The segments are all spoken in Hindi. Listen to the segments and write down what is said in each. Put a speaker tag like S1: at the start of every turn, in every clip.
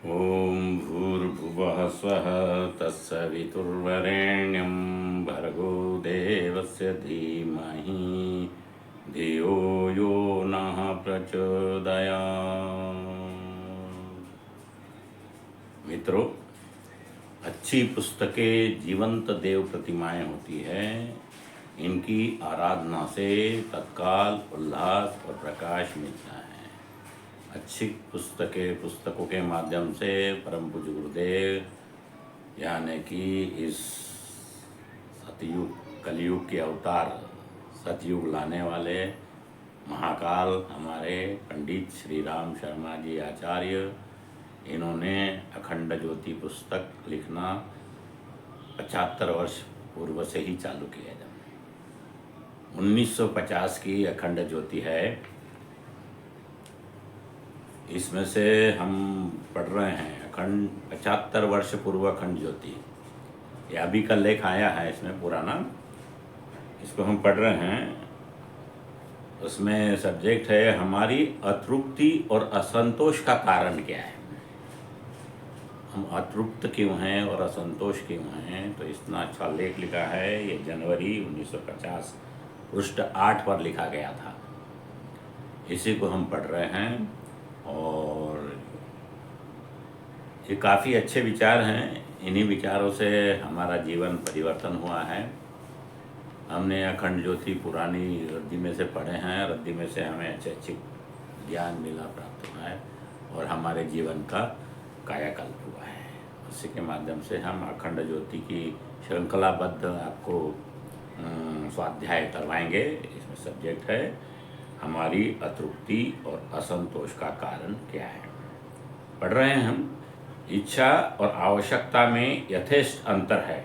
S1: ॐ भूर्भुवः स्वः तत्सवितुर्वरेण्यं भर्गो देवस्य धीमहि धियो यो नः प्रचोदयात्। मित्रों, अच्छी पुस्तकें जीवंत देव प्रतिमाएं होती है। इनकी आराधना से तत्काल उल्लास और प्रकाश मिलता है। अच्छी पुस्तकों के माध्यम से परम पूज्य गुरुदेव यानी कि इस सतयुग कलयुग के अवतार सतयुग लाने वाले महाकाल हमारे पंडित श्री राम शर्मा जी आचार्य, इन्होंने अखंड ज्योति पुस्तक लिखना 75 वर्ष पूर्व से ही चालू किया। जब 1950 की अखंड ज्योति है, इसमें से हम पढ़ रहे हैं अखंड 75 वर्ष पूर्व अखंड ज्योति। ये अभी का लेख आया है इसमें पुराना, इसको हम पढ़ रहे हैं। उसमें सब्जेक्ट है हमारी अतृप्ति और असंतोष का कारण क्या है। हम अतृप्त क्यों हैं और असंतोष क्यों हैं, तो इतना अच्छा लेख लिखा है। ये जनवरी 1950 पृष्ठ 8 पर लिखा गया था। इसी को हम पढ़ रहे हैं और ये काफ़ी अच्छे विचार हैं। इन्हीं विचारों से हमारा जीवन परिवर्तन हुआ है। हमने अखंड ज्योति पुरानी रद्दी में से पढ़े हैं। रद्दी में से हमें अच्छे ज्ञान मिला, प्राप्त हुआ है और हमारे जीवन का कायाकल्प हुआ है। उसी के माध्यम से हम अखंड ज्योति की श्रृंखलाबद्ध आपको स्वाध्याय करवाएंगे। इसमें सब्जेक्ट है हमारी अतृप्ति और असंतोष का कारण क्या है। पढ़ रहे हैं हम। इच्छा और आवश्यकता में यथेष्ट अंतर है।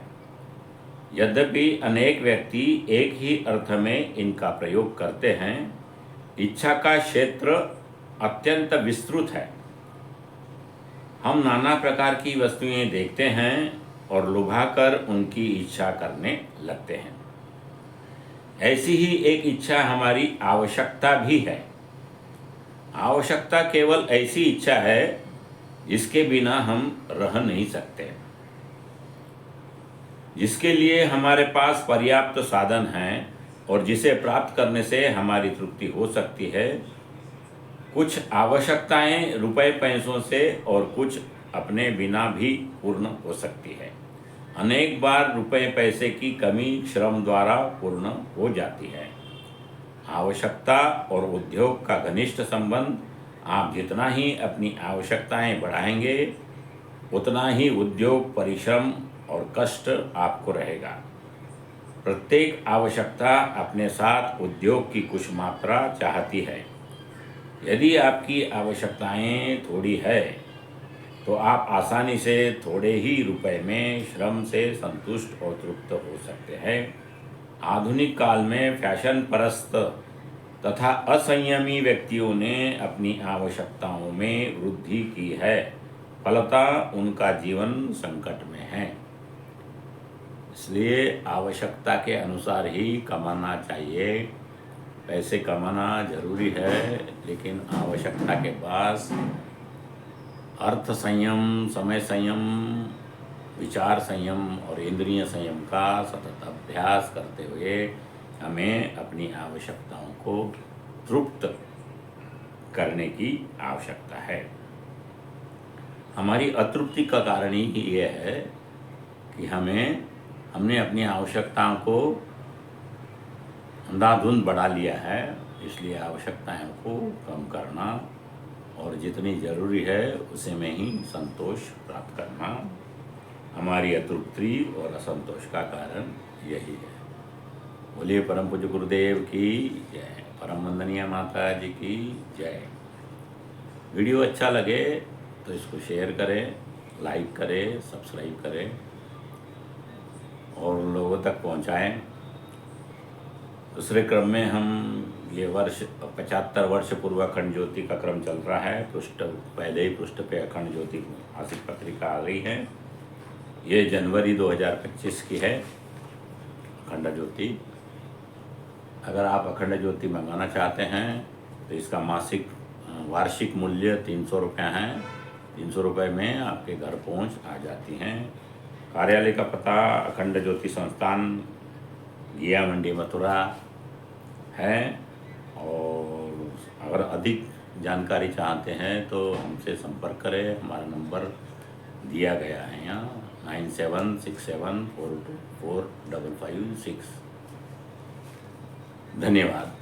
S1: यद्यपि अनेक व्यक्ति एक ही अर्थ में इनका प्रयोग करते हैं, इच्छा का क्षेत्र अत्यंत विस्तृत है। हम नाना प्रकार की वस्तुएं देखते हैं और लुभाकर उनकी इच्छा करने लगते हैं। ऐसी ही एक इच्छा हमारी आवश्यकता भी है। आवश्यकता केवल ऐसी इच्छा है जिसके बिना हम रह नहीं सकते, जिसके लिए हमारे पास पर्याप्त साधन हैं और जिसे प्राप्त करने से हमारी तृप्ति हो सकती है। कुछ आवश्यकताएं रुपए पैसों से और कुछ अपने बिना भी पूर्ण हो सकती है। अनेक बार रुपए पैसे की कमी श्रम द्वारा पूर्ण हो जाती है। आवश्यकता और उद्योग का घनिष्ठ संबंध। आप जितना ही अपनी आवश्यकताएं बढ़ाएंगे, उतना ही उद्योग, परिश्रम और कष्ट आपको रहेगा। प्रत्येक आवश्यकता अपने साथ उद्योग की कुछ मात्रा चाहती है। यदि आपकी आवश्यकताएं थोड़ी है तो आप आसानी से थोड़े ही रुपए में श्रम से संतुष्ट और तृप्त हो सकते हैं। आधुनिक काल में फैशन परस्त तथा असंयमी व्यक्तियों ने अपनी आवश्यकताओं में वृद्धि की है, फलतः उनका जीवन संकट में है। इसलिए आवश्यकता के अनुसार ही कमाना चाहिए। पैसे कमाना जरूरी है, लेकिन आवश्यकता के पास अर्थ संयम, समय संयम, विचार संयम और इंद्रिय संयम का सतत अभ्यास करते हुए हमें अपनी आवश्यकताओं को तृप्त करने की आवश्यकता है। हमारी अतृप्ति का कारण ही ये है कि हमने अपनी आवश्यकताओं को अंधाधुंध बढ़ा लिया है। इसलिए आवश्यकताओं को कम करना और जितनी ज़रूरी है उसे में ही संतोष प्राप्त करना हमारी अतृप्ति और असंतोष का कारण यही है। बोलिए परम पूज्य गुरुदेव की जय। परम वंदनीय माता जी की जय। वीडियो अच्छा लगे तो इसको शेयर करें, लाइक करें, सब्सक्राइब करें और लोगों तक पहुंचाएं। दूसरे क्रम में हम ये 75 वर्ष पूर्व अखंड ज्योति का क्रम चल रहा है। पहले ही पृष्ठ पे अखंड ज्योति मासिक पत्रिका आ गई है। ये जनवरी 2025 की है अखंड ज्योति। अगर आप अखंड ज्योति मंगाना चाहते हैं तो इसका वार्षिक मूल्य 300 रुपये हैं 300 रुपये में आपके घर पहुंच आ जाती हैं। कार्यालय का पता अखंड ज्योति संस्थान, घिया मंडी, मथुरा है। और अगर अधिक जानकारी चाहते हैं तो हमसे संपर्क करें। हमारा नंबर दिया गया है यहाँ 9767424556। धन्यवाद।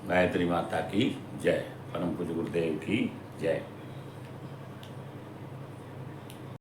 S1: गायत्री माता की जय। परम पूज्य गुरुदेव की जय।